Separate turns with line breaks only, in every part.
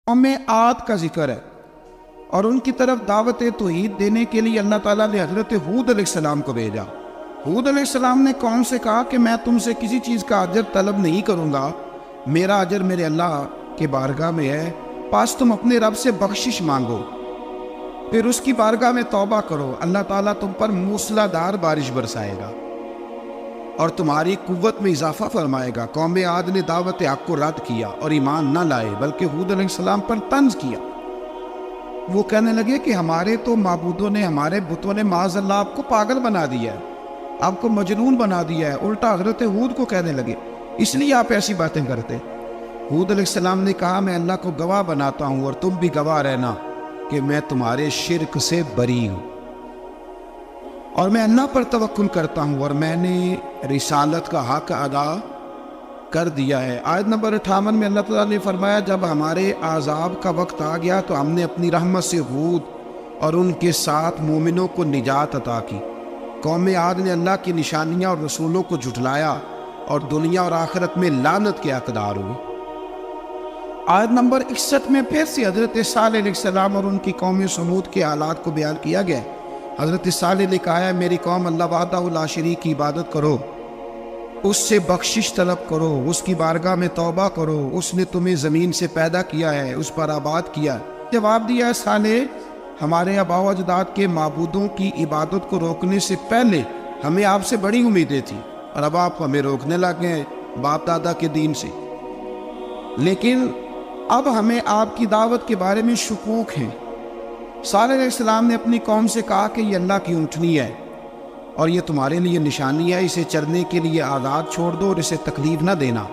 قوم عاد کا ذکر ہے اور ان کی طرف دعوت توحید دینے کے لیے اللہ تعالیٰ نے حضرت ہود علیہ السلام کو بھیجا۔ ہود علیہ السلام نے قوم سے کہا کہ میں تم سے کسی چیز کا اجر طلب نہیں کروں گا، میرا اجر میرے اللہ کے بارگاہ میں ہے، پاس تم اپنے رب سے بخشش مانگو، پھر اس کی بارگاہ میں توبہ کرو، اللہ تعالیٰ تم پر موسلا دار بارش برسائے گا اور تمہاری قوت میں اضافہ فرمائے گا۔ قوم عاد نے دعوت حق کو رد کیا اور ایمان نہ لائے، بلکہ ہود علیہ السلام پر طنز کیا۔ وہ کہنے لگے کہ ہمارے تو معبودوں نے، ہمارے بتوں نے معاذ اللہ آپ کو پاگل بنا دیا ہے، آپ کو مجنون بنا دیا ہے۔ الٹا حضرت ہود کو کہنے لگے اس لیے آپ ایسی باتیں کرتے۔ ہود علیہ السلام نے کہا میں اللہ کو گواہ بناتا ہوں اور تم بھی گواہ رہنا کہ میں تمہارے شرک سے بری ہوں اور میں اللہ پر توکل کرتا ہوں اور میں نے رسالت کا حق ادا کر دیا ہے۔ آیت نمبر 58 میں اللہ تعالیٰ نے فرمایا جب ہمارے عذاب کا وقت آ گیا تو ہم نے اپنی رحمت سے ہود اور ان کے ساتھ مومنوں کو نجات عطا کی۔ قوم عاد نے اللہ کی نشانیاں اور رسولوں کو جھٹلایا اور دنیا اور آخرت میں لعنت کے حقدار ہوئے۔ آیت نمبر 61 میں پھر سے حضرت صالح علیہ السلام اور ان کی قوم سمود کے حالات کو بیان کیا گیا۔ حضرت صالح نے کہا ہے میری قوم اللہ وحدہ لا شریک کی عبادت کرو، اس سے بخشش طلب کرو، اس کی بارگاہ میں توبہ کرو، اس نے تمہیں زمین سے پیدا کیا ہے، اس پر آباد کیا۔ جواب دیا ہے صالح ہمارے آباء و اجداد کے معبودوں کی عبادت کو روکنے سے پہلے ہمیں آپ سے بڑی امیدیں تھیں اور اب آپ ہمیں روکنے لگے ہیں باپ دادا کے دین سے، لیکن اب ہمیں آپ کی دعوت کے بارے میں شکوک ہیں۔ صالح علیہ السلام نے اپنی قوم سے کہا کہ یہ اللہ کی اونٹنی ہے اور یہ تمہارے لیے نشانی ہے، اسے چرنے کے لیے آزاد چھوڑ دو اور اسے تکلیف نہ دینا۔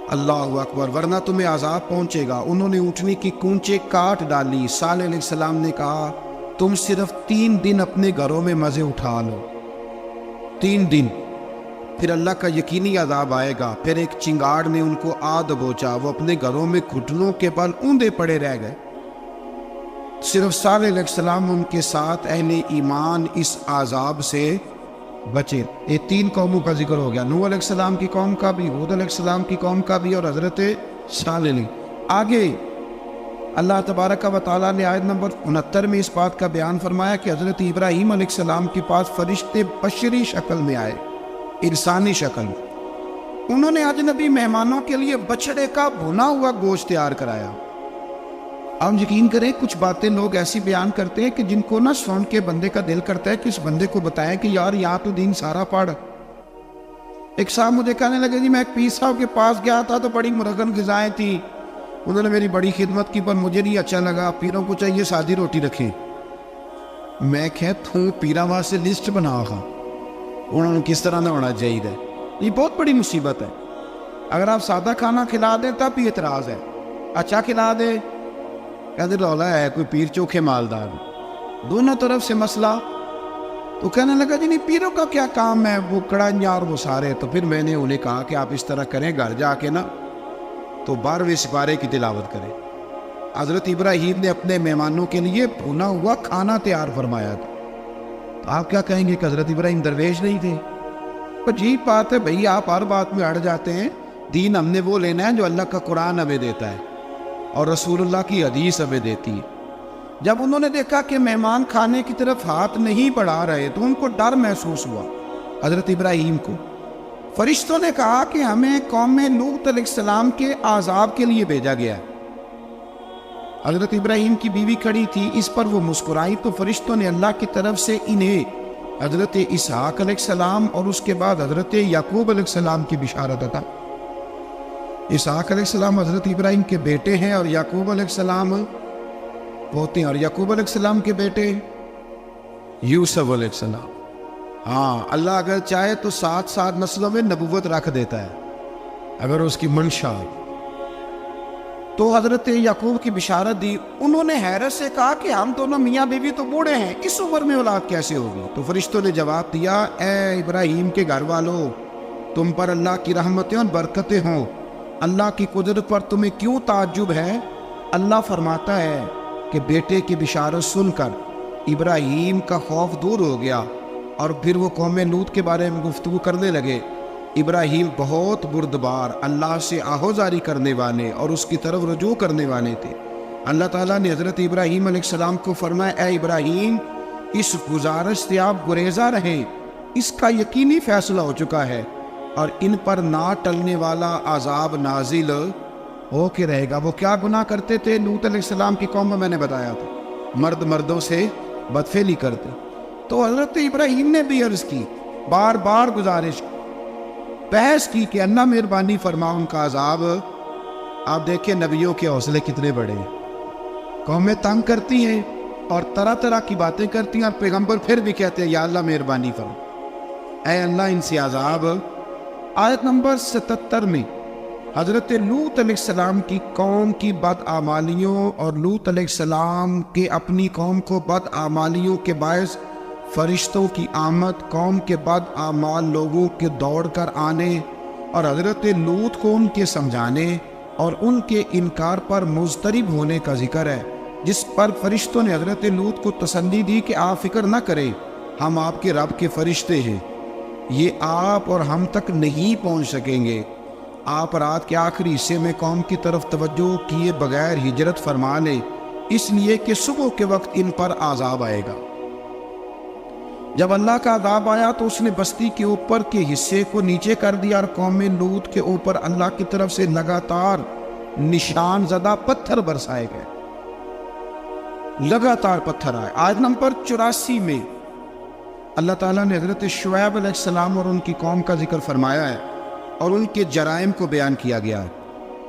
اللہ اکبر، ورنہ تمہیں عذاب پہنچے گا۔ انہوں نے اونٹنی کی کونچیں کاٹ ڈالی۔ صالح علیہ السلام نے کہا تم صرف 3 دن اپنے گھروں میں مزے اٹھا لو، 3 دن، پھر اللہ کا یقینی عذاب آئے گا۔ پھر ایک چنگاڑ نے ان کو آ دبوچا، وہ اپنے گھروں میں گھٹنوں کے بل اوندے پڑے رہ گئے۔ صرف صالح علیہ السلام ان کے ساتھ اہل ایمان اس عذاب سے بچے۔ یہ 3 قوموں کا ذکر ہو گیا، نوح علیہ السلام کی قوم کا بھی، ہود علیہ السلام کی قوم کا بھی اور حضرت صالح علیہ۔ آگے اللہ تبارک و تعالیٰ نے آیت نمبر 69 میں اس بات کا بیان فرمایا کہ حضرت ابراہیم علیہ السلام کے پاس فرشتے بشری شکل میں آئے، انسانی شکل۔ انہوں نے اجنبی مہمانوں کے لیے بچڑے کا بھنا ہوا گوشت تیار کرایا۔ آپ یقین کریں کچھ باتیں لوگ ایسی بیان کرتے ہیں کہ جن کو نہ سن کے بندے کا دل کرتا ہے کہ اس بندے کو بتائیں کہ یار یہاں تو دین سارا پڑھ۔ ایک صاحب مجھے کہنے لگے جی میں ایک پیر صاحب کے پاس گیا تھا تو بڑی مرغن غذائیں تھیں، انہوں نے میری بڑی خدمت کی پر مجھے نہیں اچھا لگا، پیروں کو چاہیے سادی روٹی رکھیں۔ میں کہتا ہوں پیرا وہاں سے لسٹ بنا گا انہوں نے کس طرح نہ ہونا چاہیے۔ یہ بہت بڑی مصیبت ہے، اگر آپ سادہ کھانا کھلا دیں تب بھی اعتراض ہے، اچھا کھلا دیں کہتے رولا ہے کوئی پیر چوکھے مالدار، دونوں طرف سے مسئلہ۔ تو کہنے لگا جی نہیں پیروں کا کیا کام ہے، وہ کڑائیاں اور وہ سارے۔ تو پھر میں نے انہیں کہا کہ آپ اس طرح کریں، گھر جا کے نا تو 12ویں سپارے کی تلاوت کریں۔ حضرت ابراہیم نے اپنے مہمانوں کے لیے بھونا ہوا کھانا تیار فرمایا تھا۔ تو آپ کیا کہیں گے کہ حضرت ابراہیم درویش نہیں تھے؟ عجیب بات ہے بھئی، آپ ہر بات میں اڑ جاتے ہیں۔ دین ہم نے وہ لینا ہے جو اللہ کا قرآن ہمیں دیتا ہے اور رسول اللہ کی حدیث ہمیں دیتی ہے۔ جب انہوں نے دیکھا کہ مہمان کھانے کی طرف ہاتھ نہیں بڑھا رہے تو ان کو ڈر محسوس ہوا۔ حضرت ابراہیم کو فرشتوں نے کہا کہ ہمیں قوم لوط علیہ السلام کے عذاب کے لیے بھیجا گیا ہے۔ حضرت ابراہیم کی بیوی کھڑی تھی، اس پر وہ مسکرائی تو فرشتوں نے اللہ کی طرف سے انہیں حضرت اسحاق علیہ السلام اور اس کے بعد حضرت یعقوب علیہ السلام کی بشارت عطا۔ اسحاق علیہ السلام حضرت ابراہیم کے بیٹے ہیں اور یعقوب علیہ السلام پوتے ہیں، اور یعقوب علیہ السلام کے بیٹے یوسف علیہ السلام۔ ہاں اللہ اگر چاہے تو 7 نسلوں میں نبوت رکھ دیتا ہے اگر اس کی منشا ہو۔ تو حضرت یعقوب کی بشارت دی۔ انہوں نے حیرت سے کہا کہ ہم دونوں میاں بیوی تو بوڑھے ہیں، اس عمر میں اولاد کیسے ہوگی؟ تو فرشتوں نے جواب دیا اے ابراہیم کے گھر والوں، تم پر اللہ کی رحمتیں اور برکتیں ہوں، اللہ کی قدرت پر تمہیں کیوں تعجب ہے؟ اللہ فرماتا ہے کہ بیٹے کی بشارت سن کر ابراہیم کا خوف دور ہو گیا اور پھر وہ قوم لوط کے بارے میں گفتگو کرنے لگے۔ ابراہیم بہت بردبار، اللہ سے آہوزاری کرنے والے اور اس کی طرف رجوع کرنے والے تھے۔ اللہ تعالیٰ نے حضرت ابراہیم علیہ السلام کو فرمایا، اے ابراہیم اس گزارش سے آپ گریزاں رہیں، اس کا یقینی فیصلہ ہو چکا ہے اور ان پر نہ ٹلنے والا عذاب نازل ہو کے رہے گا۔ وہ کیا گناہ کرتے تھے؟ لوط علیہ السلام کی قوم میں نے بتایا تھا، مرد مردوں سے بدفعلی کرتے۔ تو حضرت ابراہیم نے بھی عرض کی، بار بار گزارش کی، بحث کی کہ اللہ مہربانی فرما ان کا عذاب۔ آپ دیکھیں نبیوں کے حوصلے کتنے بڑے ہیں، قومیں تنگ کرتی ہیں اور طرح طرح کی باتیں کرتی ہیں، اور پیغمبر پھر بھی کہتے ہیں یا اللہ مہربانی فرما، اے اللہ ان سے عذاب۔ آیت نمبر 77 میں حضرت لوط علیہ السلام کی قوم کی بدعمالیوں اور لوط علیہ السلام کے اپنی قوم کو بدعمالیوں کے باعث فرشتوں کی آمد، قوم کے بدعمال لوگوں کے دوڑ کر آنے اور حضرت لوط کو ان کے سمجھانے اور ان کے انکار پر مضطرب ہونے کا ذکر ہے، جس پر فرشتوں نے حضرت لوط کو تسلی دی کہ آپ فکر نہ کریں، ہم آپ کے رب کے فرشتے ہیں، یہ آپ اور ہم تک نہیں پہنچ سکیں گے۔ آپ رات کے آخری حصے میں قوم کی طرف توجہ کیے بغیر ہجرت فرما لیں، اس لیے کہ صبح کے وقت ان پر عذاب آئے گا۔ جب اللہ کا عذاب آیا تو اس نے بستی کے اوپر کے حصے کو نیچے کر دیا اور قوم لوط کے اوپر اللہ کی طرف سے لگاتار نشان زدہ پتھر برسائے گئے، لگاتار پتھر آئے۔ آیت نمبر 84 میں اللہ تعالیٰ نے حضرت شعیب علیہ السلام اور ان کی قوم کا ذکر فرمایا ہے اور ان کے جرائم کو بیان کیا گیا ہے۔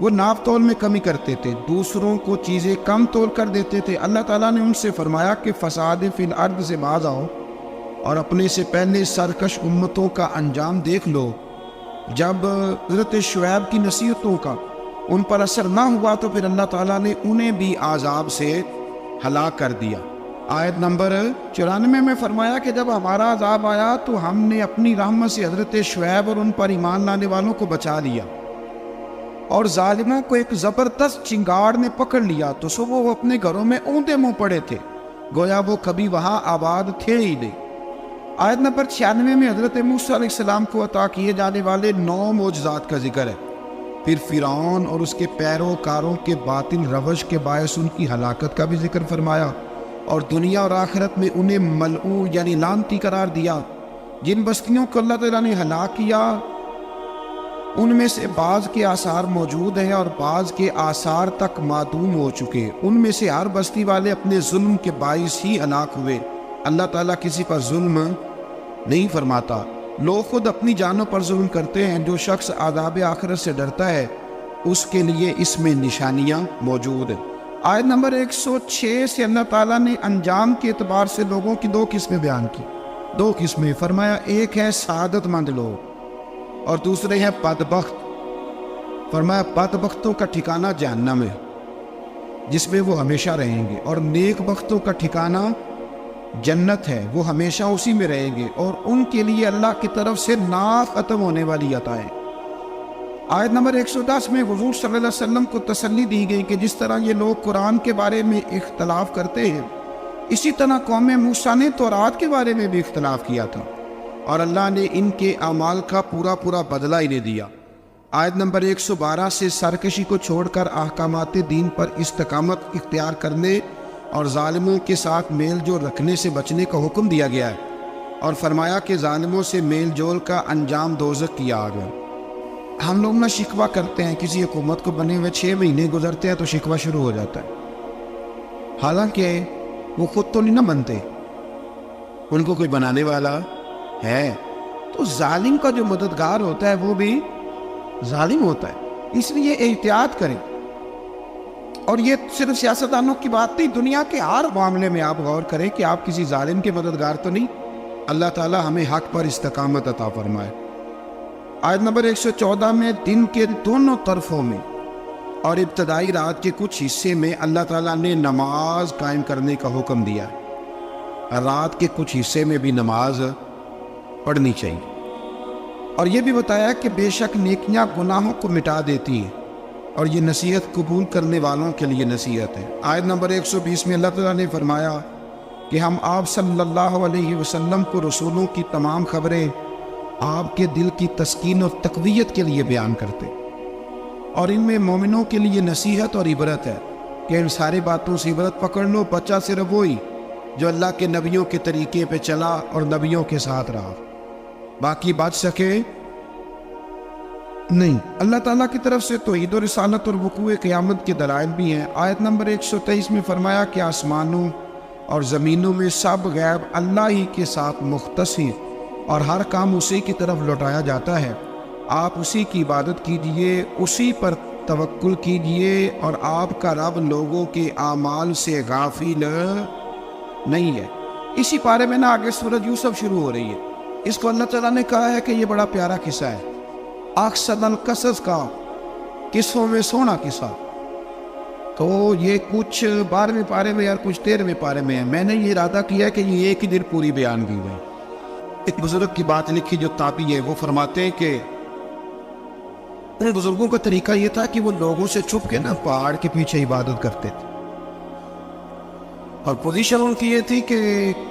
وہ ناپ تول میں کمی کرتے تھے، دوسروں کو چیزیں کم تول کر دیتے تھے۔ اللہ تعالیٰ نے ان سے فرمایا کہ فساد فی الارض سے باز آؤ اور اپنے سے پہلے سرکش امتوں کا انجام دیکھ لو۔ جب حضرت شعیب کی نصیحتوں کا ان پر اثر نہ ہوا تو پھر اللہ تعالیٰ نے انہیں بھی عذاب سے ہلاک کر دیا۔ آیت نمبر 94 میں فرمایا کہ جب ہمارا عذاب آیا تو ہم نے اپنی رحمت سے حضرت شعیب اور ان پر ایمان لانے والوں کو بچا لیا، اور ظالموں کو ایک زبردست چنگاڑ نے پکڑ لیا تو صبح وہ اپنے گھروں میں اوندے منہ پڑے تھے، گویا وہ کبھی وہاں آباد تھے ہی نہیں۔ آیت نمبر 96 میں حضرت موسیٰ علیہ السلام کو عطا کیے جانے والے 9 معجزات کا ذکر ہے۔ پھر فرعون اور اس کے پیروکاروں کے باطل روش کے باعث ان کی ہلاکت کا بھی ذکر فرمایا، اور دنیا اور آخرت میں انہیں ملعون یعنی لعنتی قرار دیا۔ جن بستیوں کو اللہ تعالیٰ نے ہلاک کیا ان میں سے بعض کے آثار موجود ہیں اور بعض کے آثار تک معدوم ہو چکے۔ ان میں سے ہر بستی والے اپنے ظلم کے باعث ہی ہلاک ہوئے۔ اللہ تعالیٰ کسی پر ظلم نہیں فرماتا، لوگ خود اپنی جانوں پر ظلم کرتے ہیں۔ جو شخص عذاب آخرت سے ڈرتا ہے اس کے لیے اس میں نشانیاں موجود ہیں۔ آیت نمبر 106 سے اللہ تعالیٰ نے انجام کے اعتبار سے لوگوں کی 2 قسمیں بیان کی، 2 قسمیں فرمایا، ایک ہے سعادت مند لوگ اور دوسرے ہیں بدبخت۔ فرمایا بدبختوں کا ٹھکانہ جہنم ہے جس میں وہ ہمیشہ رہیں گے، اور نیک بختوں کا ٹھکانہ جنت ہے، وہ ہمیشہ اسی میں رہیں گے، اور ان کے لیے اللہ کی طرف سے نا ختم ہونے والی عطائیں۔ آیت نمبر 110 میں حضور صلی اللہ علیہ وسلم کو تسلی دی گئی کہ جس طرح یہ لوگ قرآن کے بارے میں اختلاف کرتے ہیں، اسی طرح قوم موسیٰ نے تورات کے بارے میں بھی اختلاف کیا تھا، اور اللہ نے ان کے اعمال کا پورا بدلہ انہیں دیا۔ آیت نمبر 112 سے سرکشی کو چھوڑ کر احکامات دین پر استقامت اختیار کرنے اور ظالموں کے ساتھ میل جول رکھنے سے بچنے کا حکم دیا گیا ہے، اور فرمایا کہ ظالموں سے میل جول کا انجام دوزخ کی آگ ہے۔ ہم لوگ نہ شکوہ کرتے ہیں، کسی حکومت کو بنے ہوئے 6 مہینے گزرتے ہیں تو شکوہ شروع ہو جاتا ہے، حالانکہ وہ خود تو نہیں نہ بنتے، ان کو کوئی بنانے والا ہے۔ تو ظالم کا جو مددگار ہوتا ہے وہ بھی ظالم ہوتا ہے، اس لیے احتیاط کریں۔ اور یہ صرف سیاستدانوں کی بات نہیں، دنیا کے ہر معاملے میں آپ غور کریں کہ آپ کسی ظالم کے مددگار تو نہیں۔ اللہ تعالی ہمیں حق پر استقامت عطا فرمائے۔ آیت نمبر 114 میں دن کے دونوں طرفوں میں اور ابتدائی رات کے کچھ حصے میں اللہ تعالیٰ نے نماز قائم کرنے کا حکم دیا ہے۔ رات کے کچھ حصے میں بھی نماز پڑھنی چاہیے، اور یہ بھی بتایا کہ بے شک نیکیاں گناہوں کو مٹا دیتی ہیں، اور یہ نصیحت قبول کرنے والوں کے لیے نصیحت ہے۔ آیت نمبر 120 میں اللہ تعالیٰ نے فرمایا کہ ہم آپ صلی اللہ علیہ وسلم کو رسولوں کی تمام خبریں آپ کے دل کی تسکین اور تقویت کے لیے بیان کرتے، اور ان میں مومنوں کے لیے نصیحت اور عبرت ہے کہ ان ساری باتوں سے عبرت پکڑ لو، بچہ صرف وہی جو اللہ کے نبیوں کے طریقے پہ چلا اور نبیوں کے ساتھ رہا، باقی بچ سکے نہیں۔ اللہ تعالیٰ کی طرف سے توحید و رسالت اور وقوع قیامت کے دلائل بھی ہیں۔ آیت نمبر 123 میں فرمایا کہ آسمانوں اور زمینوں میں سب غیب اللہ ہی کے ساتھ مختص ہیں اور ہر کام اسی کی طرف لوٹایا جاتا ہے، آپ اسی کی عبادت کیجئے، اسی پر توکل کیجئے، اور آپ کا رب لوگوں کے اعمال سے غافل نہیں ہے۔ اسی پارے میں آگے سورۃ یوسف شروع ہو رہی ہے۔ اس کو اللہ تعالیٰ نے کہا ہے کہ یہ بڑا پیارا قصہ ہے، احسن القصص کا، قصوں میں سونا قصہ۔ تو یہ کچھ 12ویں پارے میں اور کچھ 13ویں پارے میں ہے۔ میں نے یہ ارادہ کیا کہ یہ ایک ہی دن پوری بیان کی گئی۔ ایک بزرگ کی بات لکھی جو تابعی ہے، وہ فرماتے ہیں کہ ان بزرگوں کا طریقہ یہ تھا کہ وہ لوگوں سے چھپ کے پہاڑ کے پیچھے عبادت کرتے تھے، اور پوزیشن ان کی یہ تھی کہ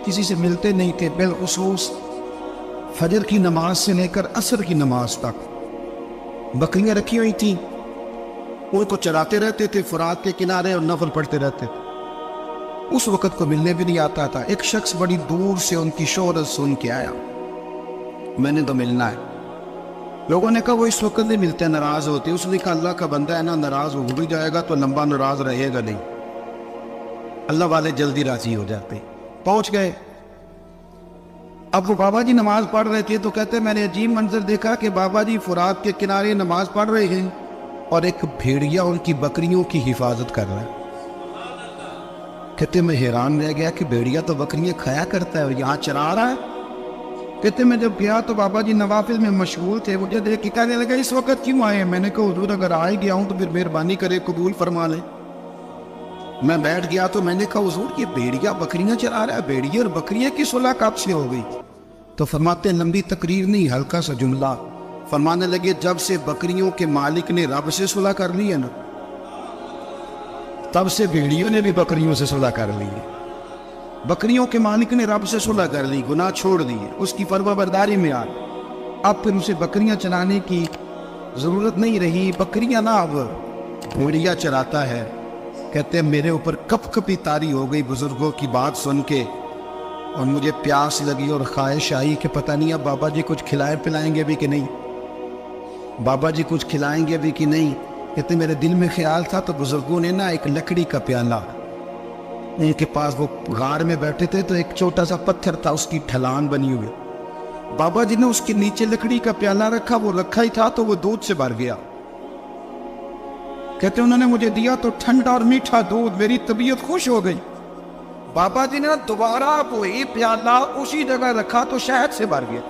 کسی سے ملتے نہیں تھے، بالخصوص فجر کی نماز سے لے کر عصر کی نماز تک بکریاں رکھی ہوئی تھیں، ان کو چراتے رہتے تھے فرات کے کنارے اور نفل پڑھتے رہتے تھے۔ اس وقت کو ملنے بھی نہیں آتا تھا۔ ایک شخص بڑی دور سے ان کی شہرت سن کے آیا، میں نے تو ملنا ہے۔ لوگوں نے کہا وہ اس وقت نہیں ملتے، ناراض ہوتے۔ اس نے کہا اللہ کا بندہ ہے نا، ناراض ہو بھی جائے گا تو لمبا ناراض رہے گا نہیں، اللہ والے جلدی راضی ہو جاتے۔ پہنچ گئے۔ اب وہ بابا جی نماز پڑھ رہے تھے تو کہتے میں نے عجیب منظر دیکھا کہ بابا جی فرات کے کنارے نماز پڑھ رہے ہیں اور ایک بھیڑیا ان کی بکریوں کی حفاظت کر رہا ہے۔ کہتے میں حیران رہ گیا کہ بھیڑیا تو بکریاں کھایا کرتا ہے اور یہاں چرا رہا ہے۔ کہتے میں جب گیا تو بابا جی نوافل میں مشغول تھے، مجھے دیکھ کے کہنے لگا اس وقت کیوں آئے ہیں؟ میں نے کہا حضور اگر آئے گیا ہوں تو پھر مہربانی کرے قبول فرما لیں۔ میں بیٹھ گیا تو میں نے کہا حضور یہ بھیڑیا بکریاں چرا رہا ہے، بھیڑیا اور بکریاں کی صلح کب سے ہو گئی؟ تو فرماتے ہیں لمبی تقریر نہیں، ہلکا سا جملہ۔ فرمانے لگے جب سے بکریوں کے مالک نے رب سے صلح کر لی ہے نا، تب سے بھیڑیوں نے بھی بکریوں سے صلح کر لی ہے۔ بکریوں کے مالک نے رب سے صلح کر لی، گناہ چھوڑ دیے، اس کی فرما برداری میں آ گئے۔ اب پھر اسے بکریاں چرانے کی ضرورت نہیں رہی، بکریاں نہ اب بھیڑیا چراتا ہے۔ کہتے ہیں میرے اوپر کپ کپی طاری ہو گئی بزرگوں کی بات سن کے، اور مجھے پیاس لگی اور خواہش آئی کہ پتہ نہیں اب بابا جی کچھ کھلائیں پلائیں گے بھی کہ نہیں، بابا جی کچھ کھلائیں گے بھی کہ نہیں۔ کہتے میرے دل میں خیال تھا تو بزرگوں نے ایک لکڑی کا پیالہ، ان کے پاس وہ غار میں بیٹھے تھے تو ایک چھوٹا سا پتھر تھا، اس کی ڈھلان بنی ہوئی، بابا جی نے اس کے نیچے لکڑی کا پیالہ رکھا، وہ رکھا ہی تھا تو وہ دودھ سے بھر گیا۔ کہتے انہوں نے مجھے دیا تو ٹھنڈا اور میٹھا دودھ، میری طبیعت خوش ہو گئی۔ بابا جی نے دوبارہ وہی پیالہ اسی جگہ رکھا تو شہد سے بھر گیا۔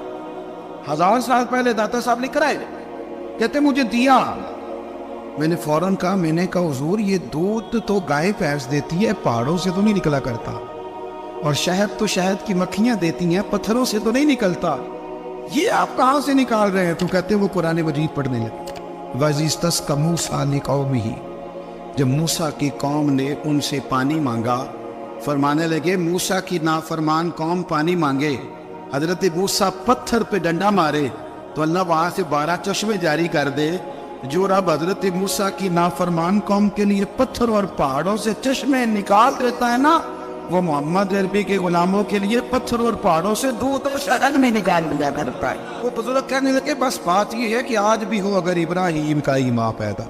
1000 سال پہلے داتا صاحب نے کرائے، کہتے مجھے دیا۔ میں نے فوراً کہا، میں نے کہا حضور یہ دودھ تو گائے بھینس دیتی ہے، پہاڑوں سے تو نہیں نکلا کرتا، اور شہد تو شہد کی مکھیاں دیتی ہیں، پتھروں سے تو نہیں نکلتا، یہ آپ کہاں سے نکال رہے ہیں؟ تو کہتے وہ قرآن مجید پڑھنے لگے۔ وَإِذِ اسْتَسْقَىٰ مُوسَىٰ لِقَوْمِهِ، جب موسیٰ کی قوم نے ان سے پانی مانگا، فرمانے لگے موسیٰ کی نافرمان قوم پانی مانگے، حضرت موسیٰ پتھر پہ ڈنڈا مارے تو اللہ وہاں سے 12 چشمے جاری کر دے۔ جو رب حضرت موسیٰ کی نافرمان قوم کے لیے پتھر اور پہاڑوں سے چشمے نکال دیتا ہے نا، وہ محمد عربی کے غلاموں کے لیے پتھر اور پہاڑوں سے دودھ اور شہد میں نکال دیا کرتا ہے۔ وہ بزرگ کہنے لگے بس بات یہ ہے کہ آج بھی ہو اگر ابراہیم کا ہی ماں پیدا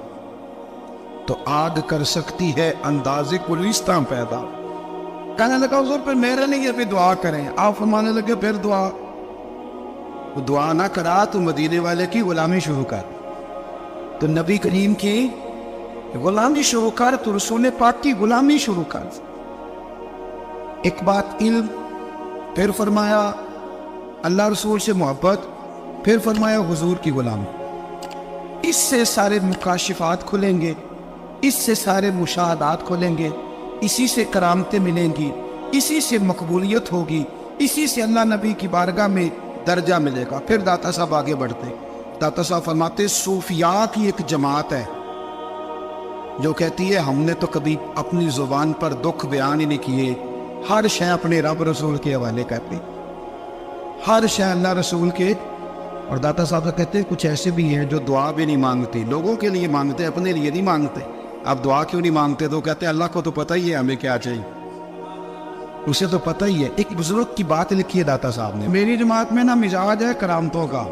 تو آگ کر سکتی ہے اندازے گلستاں پیدا۔ کہنے لگا حضور پھر میرے لیے بھی دعا کریں۔ آپ فرمانے لگے پھر دعا نہ کرا تو مدینے والے کی غلامی شروع کر، تو نبی کریم کی غلامی شروع کر، تو رسول پاک کی غلامی شروع کر۔ ایک بات علم، پھر فرمایا اللہ رسول سے محبت، پھر فرمایا حضور کی غلامی۔ اس سے سارے مکاشفات کھلیں گے، اس سے سارے مشاہدات کھلیں گے، اسی سے کرامتیں ملیں گی، اسی سے مقبولیت ہوگی، اسی سے اللہ نبی کی بارگاہ میں درجہ ملے گا۔ پھر داتا صاحب آگے بڑھتے، داتا صاحب فرماتے صوفیاء کی ایک جماعت ہے جو کہتی ہے ہم نے تو کبھی اپنی زبان پر دکھ بیان ہی نہیں کیے، ہر شے اپنے رب رسول کے حوالے کرتی، ہر شے اللہ رسول کے اور داتا صاحب کہتے ہیں کچھ ایسے بھی ہیں جو دعا بھی نہیں مانگتے، لوگوں کے لیے مانگتے، اپنے لیے نہیں مانگتے. آپ دعا کیوں نہیں مانگتے؟ تو کہتے ہیں اللہ کو تو پتہ ہی ہے ہمیں کیا چاہیے، اسے تو پتہ ہی ہے. ایک بزرگ کی بات لکھی ہے داتا صاحب نے، میری جماعت میں نا مزاج ہے کرامتوں کا.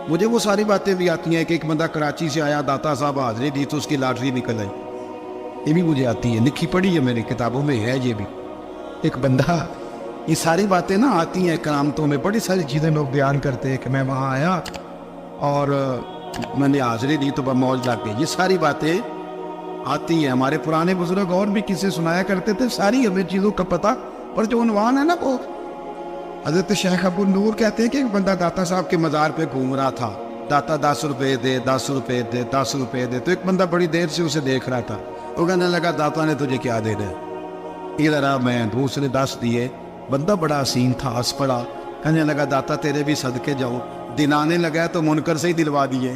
مجھے وہ ساری باتیں بھی آتی ہیں کہ ایک بندہ کراچی سے آیا، داتا صاحب حاضری دی تو اس کی لاٹری نکل آئی. یہ بھی مجھے آتی ہے، لکھی پڑھی ہے میری کتابوں میں ہے. یہ بھی ایک بندہ، یہ ساری باتیں نا آتی ہیں کرامتوں میں. بڑی ساری چیزیں لوگ بیان کرتے ہیں کہ میں وہاں آیا اور میں نے حاضری دی تو موج لگ گئی. یہ ساری باتیں آتی ہیں. ہمارے پرانے بزرگ اور بھی کسے سنایا کرتے تھے. ساری ہمیں چیزوں کا پتہ، پر جو عنوان ہے نا وہ حضرت شیخ ابو نور کہتے ہیں کہ ایک بندہ داتا صاحب کے مزار پہ گھوم رہا تھا. داتا 10 روپے دے، 10 روپے دے، 10 روپے دے. تو ایک بندہ بڑی دیر سے اسے دیکھ رہا تھا. وہ کہنے لگا داتا نے تجھے کیا دینا ہے؟ ادھر آ. میں دوسرے 10 دیے. بندہ بڑا حسین تھا، ہنس پڑا. کہنے لگا داتا تیرے بھی صدقے جاؤں. دن آنے لگا تو منکر سے ہی دلوا دیے،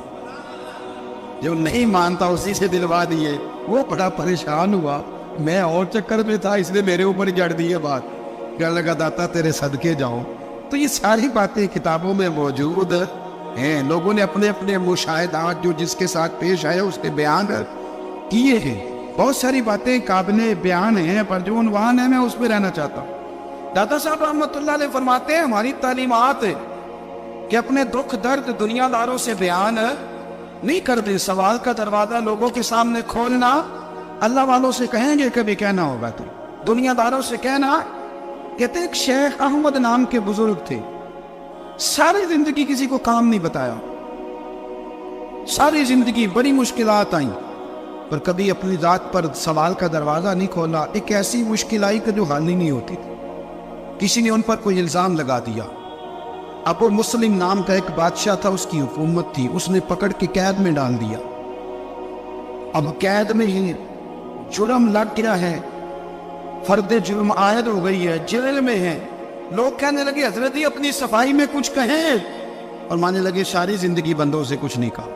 جو نہیں مانتا اسی سے دلوا دیے. وہ بڑا پریشان ہوا، میں اور چکر میں تھا اس لیے میرے اوپر ہی جڑ دی ہے بات. کہنے لگا داتا تیرے صدقے جاؤں. تو یہ ساری باتیں کتابوں میں موجود ہیں. لوگوں نے اپنے اپنے مشاہدات جو جس کے ساتھ پیش آئے اس کے بیان کیے ہیں. بہت ساری باتیں قابل بیان ہیں، پر جو عنوان ہے میں اس پہ رہنا چاہتا ہوں. داتا صاحب رحمۃ اللہ علیہ فرماتے ہیں ہماری تعلیمات کہ اپنے دکھ درد دنیا داروں سے بیان نہیں کرتے. سوال کا دروازہ لوگوں کے سامنے کھولنا اللہ والوں سے کہیں گے کبھی کہنا ہوگا تو دنیا داروں سے کہنا. کہتے ایک شیخ احمد نام کے بزرگ تھے، ساری زندگی کسی کو کام نہیں بتایا، ساری زندگی بڑی مشکلات آئیں، پر کبھی اپنی ذات پر سوال کا دروازہ نہیں کھولا. ایک ایسی مشکل آئی کہ جو حل ہی نہیں ہوتی تھی. کسی نے ان پر کوئی الزام لگا دیا. ابو مسلم نام کا ایک بادشاہ تھا، اس کی حکومت تھی. اس نے پکڑ کے قید میں ڈال دیا. اب قید میں ہی جرم لگ گیا ہے، فرد جرم عائد ہو گئی ہے، جیل میں ہے. لوگ کہنے لگے حضرت اپنی صفائی میں کچھ کہیں، اور مانے لگے ساری زندگی بندوں سے کچھ نہیں کہا.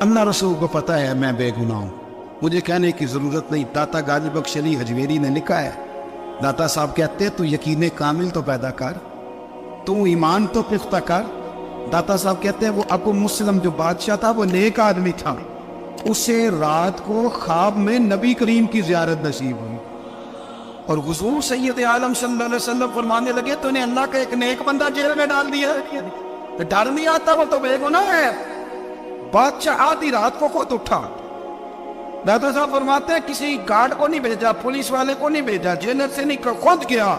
اللہ رسول کو پتہ ہے میں بے گناہ ہوں، مجھے کہنے کی ضرورت نہیں. داتا غالب بخش علی حجویری نے لکھا ہے. داتا صاحب کہتے تو یقین کامل تو پیدا کر، تو ایمان تو پختہ کر. داتا صاحب کہتے ہیں وہ ابو مسلم جو بادشاہ تھا وہ نیک آدمی تھا. اسے رات کو خواب میں نبی کریم کی زیارت نصیب ہوئی، اور حضور سید عالم صلی اللہ علیہ وسلم فرمانے لگے تو نے اللہ کا ایک نیک بندہ جیل میں ڈال دیا ہے. ڈر نہیں آتا، وہ تو بے گناہ ہے. بادشاہ آدھی رات کو خود اٹھا. داتا صاحب فرماتے ہیں کسی گارڈ کو نہیں بھیجا، پولیس والے کو نہیں بھیجا، جیلر سے نہیں، خود گیا،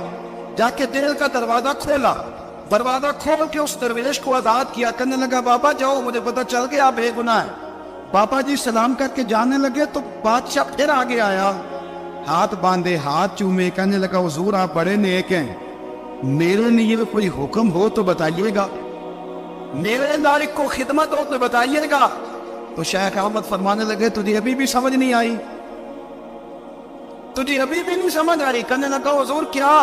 جا کے جیل کا دروازہ کھولا. دروازہ کھول کے اس درویش کو آزاد کیا. کہنے لگا بابا جاؤ، مجھے پتہ چل گیا آپ بے گناہ ہے. بابا جی سلام کر کے جانے لگے تو بادشاہ پھر آگے آیا، ہاتھ باندھے، ہاتھ چومے. کہنے لگا حضور آپ بڑے نیک ہیں، میرے لیے کوئی حکم ہو تو بتائیے گا، میرے لائق کو خدمت ہو تو بتائیے گا. تو شیخ احمد فرمانے لگے تجھے ابھی بھی سمجھ نہیں آئی، تجھے ابھی بھی نہیں سمجھ آ رہی. کہنے لگا حضور کیا؟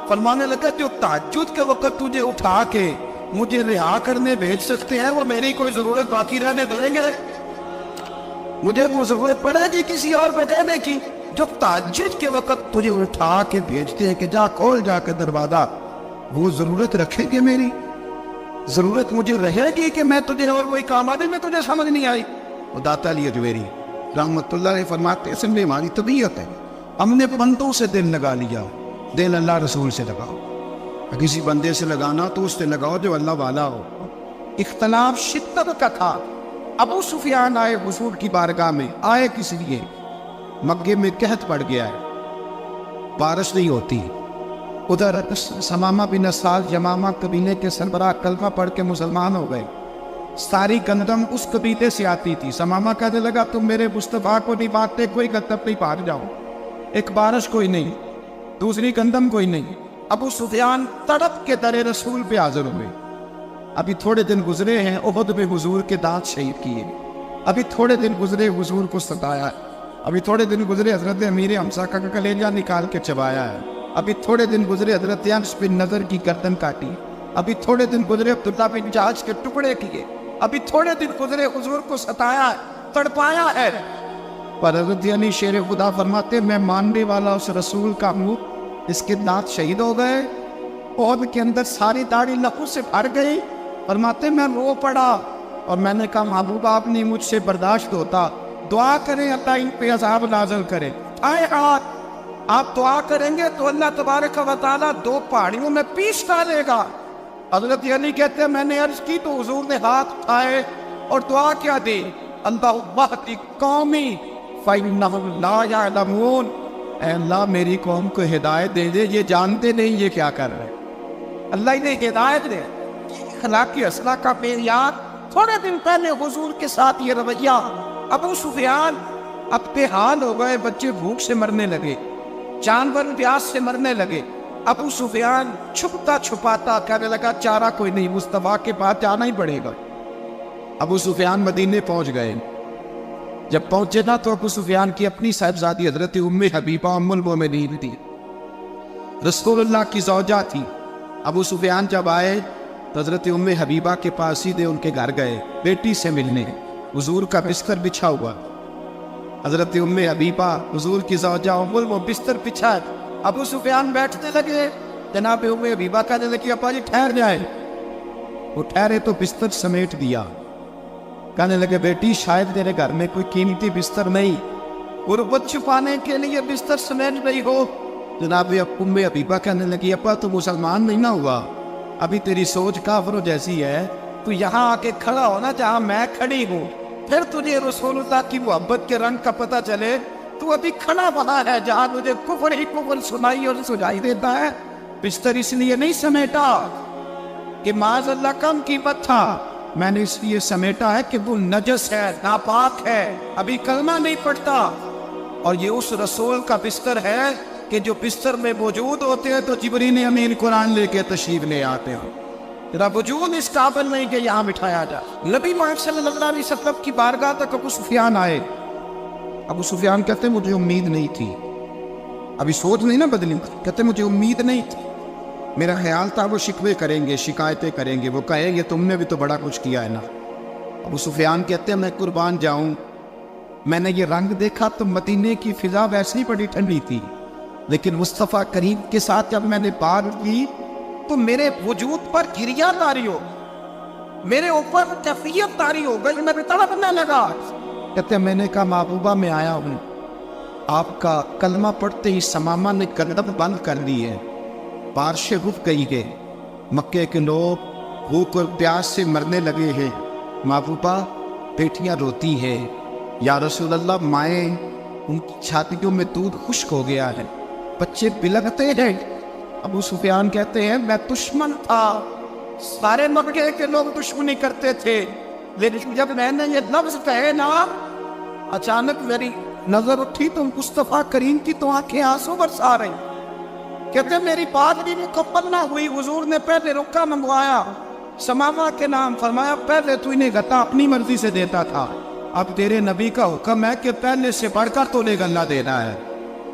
فرمانے لگا جو تہجد کے وقت تجھے اٹھا کے مجھے رہا کرنے بھیج سکتے ہیں وہ میری کوئی ضرورت باقی رہنے دیں گے؟ مجھے وہ ضرورت پڑے گی کسی اور پہ دینے کی؟ جو تہجد کے وقت تجھے اٹھا کے بھیجتے ہیں کہ جا کھول جا کے دروازہ، وہ ضرورت رکھیں گے؟ میری ضرورت مجھے رہے گی کہ میں تجھے اور کوئی کام آدمی میں تجھے سمجھ نہیں آئی؟ وہ داتا علی حجویری رحمت اللہ علیہ فرماتے ہیں اسے ہماری طبیعت ہے، ہم نے بندوں سے دل لگا لیا، دل اللہ رسول سے لگاؤ. کسی بندے سے لگانا تو اس سے لگاؤ جو اللہ والا ہو. اختلاف شدت کا تھا. ابو سفیان آئے حضور کی بارگاہ میں. آئے کس لیے؟ مکے میں قحط پڑ گیا ہے، بارش نہیں ہوتی. ادھر سمامہ بن اسال یمامہ قبیلے کے سربراہ کلمہ پڑھ کے مسلمان ہو گئے. ساری گندم اس قبیلے سے آتی تھی. سمامہ کہنے لگا تم میرے مصطفیٰ کو نہیں بانٹتے، کوئی گندم نہیں بانٹ جاؤ. ایک بارش کوئی نہیں، دوسری گندم کوئی نہیں. ابو سفیان تڑپ کے در رسول پہ حاضر ہوئے. ابھی تھوڑے دن گزرے ہیں احد میں حضور کے دانت شہید کیے، ابھی تھوڑے دن گزرے حضور کو ستایا ہے، ابھی تھوڑے دن گزرے حضرت امیر حمزہ کا کلیجہ نکال کے چبایا ہے، ابھی تھوڑے دن گزرے حضرت انس بن نضر کی گردن کاٹی، ابھی تھوڑے دن گزرے عبداللہ بن جحش کے ٹکڑے کیے، ابھی تھوڑے دن گزرے حضور کو ستایا ہے، تڑپایا ہے. پر حضرت علی شیر خدا فرماتے میں ماننے والا اس رسول کا ہوں، اس کے دانت شہید ہو گئے، عہد کے اندر ساری داڑھی لہو سے بھر گئی، فرماتے میں رو پڑا اور میں نے کہا محبوب آپ نہیں مجھ سے برداشت ہوتا، دعا کریں اللہ ان پہ عذاب نازل کرے۔ آئے ہاتھ آپ دعا کریں گے تو اللہ تبارک و تعالیٰ 2 پہاڑیوں میں پیس ڈالے گا۔ حضرت علی کہتے ہیں میں نے عرض کی تو حضور نے ہاتھ اٹھائے اور دعا کیا دی، اللہم اہد قومی فإنہم لا یعلمون، اے اللہ میری قوم کو ہدایت دے دے، یہ جانتے نہیں یہ کیا کر رہے ہیں۔ اللہ انہیں ہدایت دے۔ اخلاقی اصلاح کا معیار، تھوڑے دن پہلے حضور کے ساتھ یہ رویہ، ابو سفیان اب بے حال ہو گئے، بچے بھوک سے مرنے لگے، جانور پیاس سے مرنے لگے۔ ابو سفیان چھپتا چھپاتا کہنے لگا چارہ کوئی نہیں، مصطفیٰ کے پاس جانا ہی پڑے گا۔ ابو سفیان مدینے پہنچ گئے۔ جب پہنچے نا تو ابو سفیان کی اپنی صاحبزادی حضرت ام حبیبہ ام المومنین تھی، رسول اللہ کی زوجہ تھی۔ ابو سفیان جب آئے تو حضرت ام حبیبہ کے پاس سیدھے ان کے گھر گئے بیٹی سے ملنے۔ حضور کا بستر بچھا ہوا، حضرت ام حبیبہ حضور کی زوجہ ام المومنین بستر بچھا، ابو سفیان بیٹھنے لگے، جناب ام حبیبہ کہنے لگی ابا جی ٹھہر جائے، وہ ٹھہرے تو بستر سمیٹ دیا۔ کہنے لگے بیٹی شاید تیرے گھر میں کوئی قیمتی بستر نہیں، غربت چھپانے کے لیے بستر سمیٹ رہی ہو۔ جناب ام حبیبہ کہنے لگی ابا تو مسلمان نہیں نہ ہوا، ابھی تیری سوچ کافروں جیسی ہے، تو یہاں آ کے کھڑا ہونا جہاں میں کھڑی ہوں، پھر تجھے رسول اللہ کی محبت کے رنگ کا پتہ چلے۔ تو ابھی کھڑا وہاں ہے جہاں تجھے کفر ہی کفر سنائی اور سجائی دیتا ہے۔ بستر اس لیے نہیں سمیٹا کہ معاذ اللہ کم قیمت تھا، میں نے اس لیے سمیٹا ہے کہ وہ نجس ہے، ناپاک ہے، ابھی کلمہ نہیں پڑھتا۔ اور یہ اس رسول کا بستر ہے کہ جو بستر میں موجود ہوتے ہیں تو جبرائیل امین قرآن لے کے تشریف لے آتے ہیں۔ تیرا وجود اس قابل نہیں کہ یہاں بٹھایا جائے۔ نبی محمد صلی اللہ علیہ وسلم کی بارگاہ تک ابو سفیان آئے۔ ابو سفیان کہتے مجھے امید نہیں تھی، ابھی سوچ نہیں نا بدلی، کہتے مجھے امید نہیں تھی، میرا خیال تھا وہ شکوے کریں گے، شکایتیں کریں گے، وہ کہیں گے تم نے بھی تو بڑا کچھ کیا ہے نا۔ ابو سفیان کہتے ہیں میں قربان جاؤں، میں نے یہ رنگ دیکھا تو مدینے کی فضا ویسے ہی بڑی ٹھنڈی تھی، لیکن مصطفیٰ کریم کے ساتھ جب میں نے بات کی تو میرے وجود پر گریہ طاری ہو، میرے اوپر کیفیت طاری ہو گئی، میں تڑپنے لگا۔ کہتے ہیں میں نے کہا محبوبہ میں آیا ہوں، آپ کا کلمہ پڑھتے ہی سمامہ نے گردب بند کر دی ہے، بارشیں رک گئی ہے، مکے کے لوگ بھوک اور پیاس سے مرنے لگے ہیں، محبوبہ بیٹیاں روتی ہیں، یا رسول اللہ مائیں ان کی چھاتیوں میں دودھ خشک ہو گیا ہے، بچے بلغتے ہیں۔ ابو سفیان کہتے ہیں میں دشمن تھا، سارے مکے کے لوگ دشمنی کرتے تھے، لیکن جب میں نے یہ لفظ کہے نا اچانک میری نظر اٹھی تو مصطفیٰ کریم کی تو آنکھیں آنسو برسا رہی۔ کہتے میری بات بھی مکمل نہ ہوئی، حضور نے پہلے رکا منگوایا سمامہ کے نام، فرمایا پہلے تو انہیں گتا اپنی مرضی سے دیتا تھا، اب تیرے نبی کا حکم ہے کہ پہلے سے بڑھ کر تو نے گلہ دینا ہے۔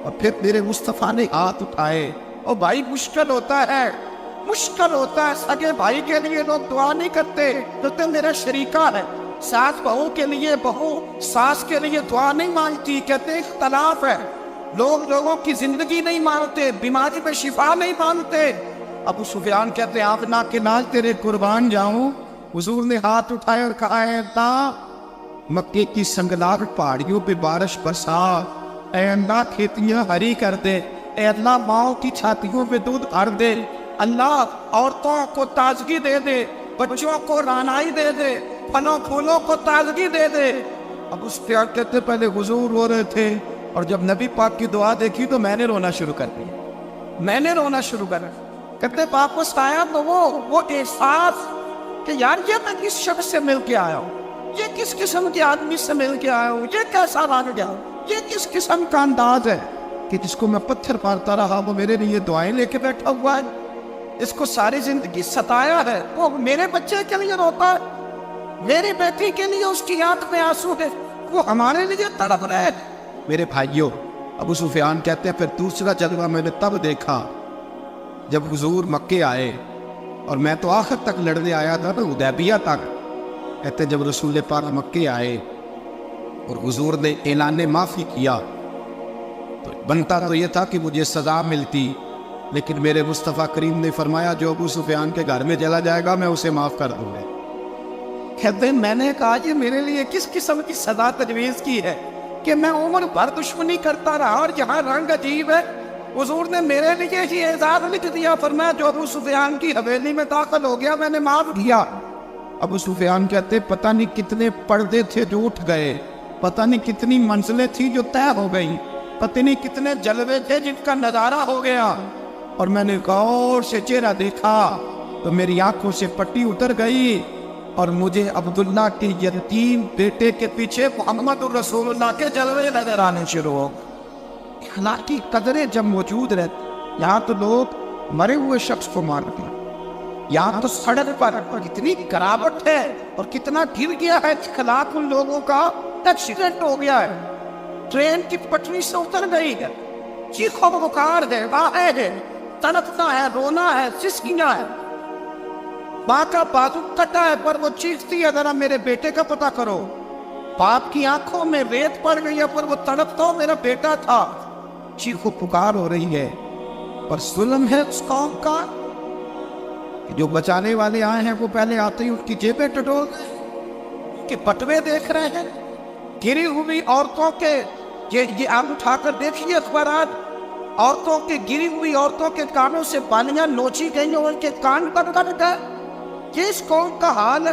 اور پھر میرے مصطفیٰ نے ہاتھ اٹھائے۔ اور بھائی مشکل ہوتا ہے، مشکل ہوتا ہے، سگے بھائی کے لیے لوگ دعا نہیں کرتے، تو میرا شریکہ ہے، ساس بہو کے لیے بہو ساس کے لیے دعا نہیں مانگتی، کہتے اختلاف ہے، لوگ لوگوں کی زندگی نہیں مانتے، بیماری میں شفا نہیں مانتے۔ ابو سفیان کہتے آپ نہ کہ ناز تیرے قربان جاؤں، حضور نے ہاتھ اٹھائے اور کہا اے اللہ مکے کی سنگلاگ پہاڑیوں پہ بارش برسا، اے اللہ کھیتیاں ہری کر دے، اے اللہ ماؤں کی چھاتیوں پہ دودھ بھر دے، اللہ عورتوں کو تازگی دے دے، بچوں کو رانائی دے دے، پھلوں پھولوں کو تازگی دے دے۔ اب اس پیار کہتے پہلے حضور رو رہے تھے، اور جب نبی پاک کی دعا دیکھی تو میں نے رونا شروع کر دیا، میں نے رونا شروع کر دیا۔ کہتے واپس آیا تو وہ احساس کہ یار یہ میں کس شخص سے مل کے آیا ہوں، یہ کس قسم کے آدمی سے مل کے آیا ہوں، یہ کیسا رنگ گیا، یہ کس قسم کا انداز ہے کہ جس کو میں پتھر مارتا رہا وہ میرے لیے دعائیں لے کے بیٹھا ہوا ہے، اس کو ساری زندگی ستایا ہے، وہ میرے بچے کے لیے روتا ہے، میری بیٹی کے لیے اس کی آنکھ میں آنسو ہے، وہ ہمارے لیے تڑپ رہا ہے۔ میرے بھائیوں، ابو سفیان کہتے ہیں پھر دوسرا جلوہ میں نے تب دیکھا جب حضور مکے آئے، اور میں تو آخر تک لڑنے آیا تھا نا حدیبیہ تک۔ کہتے جب رسول پاک مکے آئے اور حضور نے اعلان معافی کیا تو بنتا تو یہ تھا کہ مجھے سزا ملتی، لیکن میرے مصطفیٰ کریم نے فرمایا جو ابو سفیان کے گھر میں چلا جائے گا میں اسے معاف کر دوں گا۔ کہتے ہیں میں نے کہا یہ میرے لیے کس قسم کی سزا تجویز کی ہے کہ میں عمر بھر دشمنی کرتا رہا اور جہاں رنگ عجیب ہے حضور نے میرے لیے ہی اعزاز لکھ دیا، فرمایا جو ابو سفیان کی حویلی میں داخل ہو گیا میں نے معاف کیا۔ ابو سفیان کہتے پتہ نہیں کتنے پردے تھے جو اٹھ گئے، پتہ نہیں کتنی منزلیں تھیں جو طے ہو گئی، پتہ نہیں کتنے جلوے تھے جن کا نظارہ ہو گیا، اور میں نے غور سے چہرہ دیکھا تو میری آنکھوں سے پٹی اتر گئی اور مجھے عبداللہ کے یتیم بیٹے کے پیچھے محمد الرسول اللہ کے جلوے نظر آنے شروع ہو۔ اخلاقی قدریں جب موجود رہتی، یہاں تو لوگ مرے ہوئے شخص کو مارتے ہیں، یہاں تو سڑک پر کتنی گراوٹ ہے اور کتنا گر گیا ہے اخلاق ان لوگوں کا، ایکسیڈنٹ ہو گیا ہے، ٹرین کی پٹری سے اتر گئی ہے، چیخو پکار ہے، واہے ہے، تڑپنا ہے، رونا ہے، سسکیاں ہے، ماں کا بازو کٹا ہے پر وہ چیختی ہے ذرا میرے بیٹے کا پتہ کرو، باپ کی آنکھوں میں ریت پڑ گئی ہے پر وہ تڑپتا ہو میرا بیٹا تھا، چیخو پکار ہو رہی ہے۔ پر ظلم ہے اس قوم کا کہ جو بچانے والے آئے ہیں وہ پہلے آتے ہی ان کی جیبیں ٹٹول کہ بٹوے دیکھ رہے ہیں، گری ہوئی عورتوں کے، یہ آپ اٹھا کر دیکھیے اخبارات، عورتوں کے گری ہوئی عورتوں کے کانوں سے بالیاں نوچی گئی اور ان کے کان کٹ گئے۔ یہ اس قوم کا حال ہے۔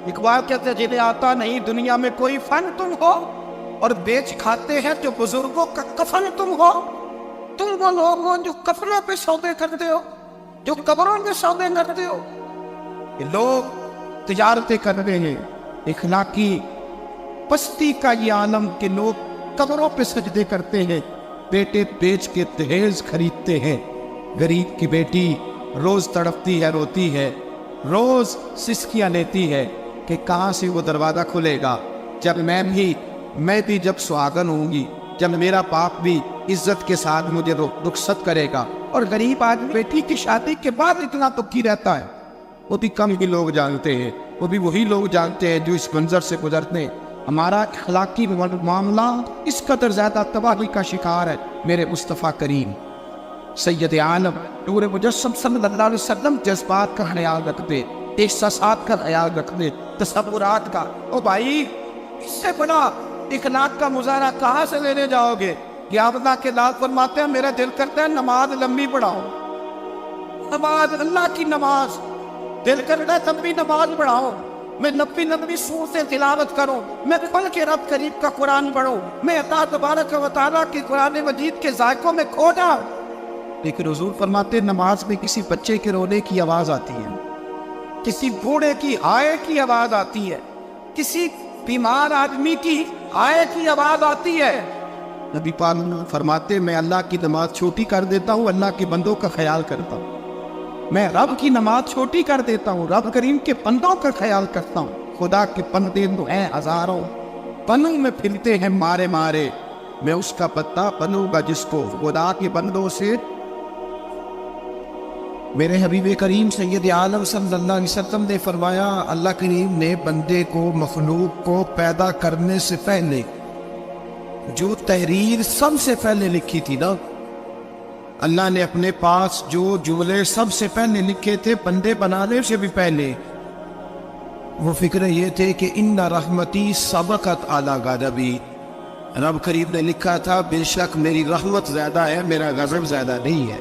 اقبال کہتے ہیں جنہیں آتا نہیں دنیا میں کوئی فن تم ہو اور بیچ کھاتے ہیں جو بزرگوں کا کفن تم ہو، تم وہ لوگ ہو جو کفنوں پہ سودے کرتے ہو، جو قبروں میں سودے کرتے ہو۔ یہ لوگ تجارتیں کر رہے ہیں، اخلاقی پستی کا یہ عالم کہ لوگ قبروں پہ سجدے کرتے ہیں، بیٹے بیچ کے دہیز خریدتے ہیں، غریب کی بیٹی روز تڑپتی ہے، روتی ہے، روز سسکیاں لیتی ہے کہ کہاں سے وہ دروازہ کھلے گا جب میں بھی جب سہاگن ہوں گی، جب میرا باپ بھی عزت کے ساتھ مجھے رخصت کرے گا۔ اور غریب آدمی بیٹی کی شادی کے بعد اتنا دکھی رہتا ہے، وہ بھی کم ہی لوگ جانتے ہیں، وہ بھی وہی لوگ جانتے ہیں جو اس منظر سے گزرتے ہیں۔ ہمارا اخلاقی معاملہ اس قدر زیادہ تباہی کا شکار ہے۔ میرے مصطفیٰ کریم سید عالم نور مجسم صلی اللہ علیہ وسلم جذبات کا خیال رکھتے، احساسات کا خیال رکھتے، تصورات کا۔ او بھائی اس سے بڑا اخلاق کا مظاہرہ کہاں سے لینے جاؤ گے؟ یا اللہ کے لال فرماتے ہیں میرا دل کرتا ہے نماز لمبی پڑھاؤ، نماز اللہ کی نماز، دل کرتا ہے تب بھی نماز پڑھاؤ، میں نبی صورتیں تلاوت کروں، میں پڑھ کے رب کریم کا قرآن پڑھوں، میں عطا تبارک و تعالیٰ کی قرآن مجید کے ذائقوں میں کھو جاؤں۔ لیکن حضور فرماتے نماز میں کسی بچے کے رونے کی آواز آتی ہے، کسی بوڑھے کی ہائے کی آواز آتی ہے، کسی بیمار آدمی کی ہائے کی آواز آتی ہے۔ نبی پاک فرماتے میں اللہ کی نماز چھوٹی کر دیتا ہوں، اللہ کے بندوں کا خیال کرتا ہوں، میں رب کی نماز چھوٹی کر دیتا ہوں، رب کریم کے بندوں کا خیال کرتا ہوں۔ خدا کے بندے تو ہیں ہزاروں، پنوں میں پھرتے ہیں مارے مارے، میں اس کا بندہ بنوں گا جس کو خدا کے بندوں سے۔ میرے حبیب کریم سید عالم صلی اللہ علیہ وسلم نے فرمایا اللہ کریم نے بندے کو مخلوق کو پیدا کرنے سے پہلے جو تحریر سب سے پہلے لکھی تھی نا، اللہ نے اپنے پاس جو جملے سب سے پہلے لکھے تھے بندے بنانے سے بھی پہلے، وہ فکر یہ تھے کہ ان رحمتی سبقت اعلی غضبی، رب کریم نے لکھا تھا بے شک میری رحمت زیادہ ہے، میرا غضب زیادہ نہیں ہے۔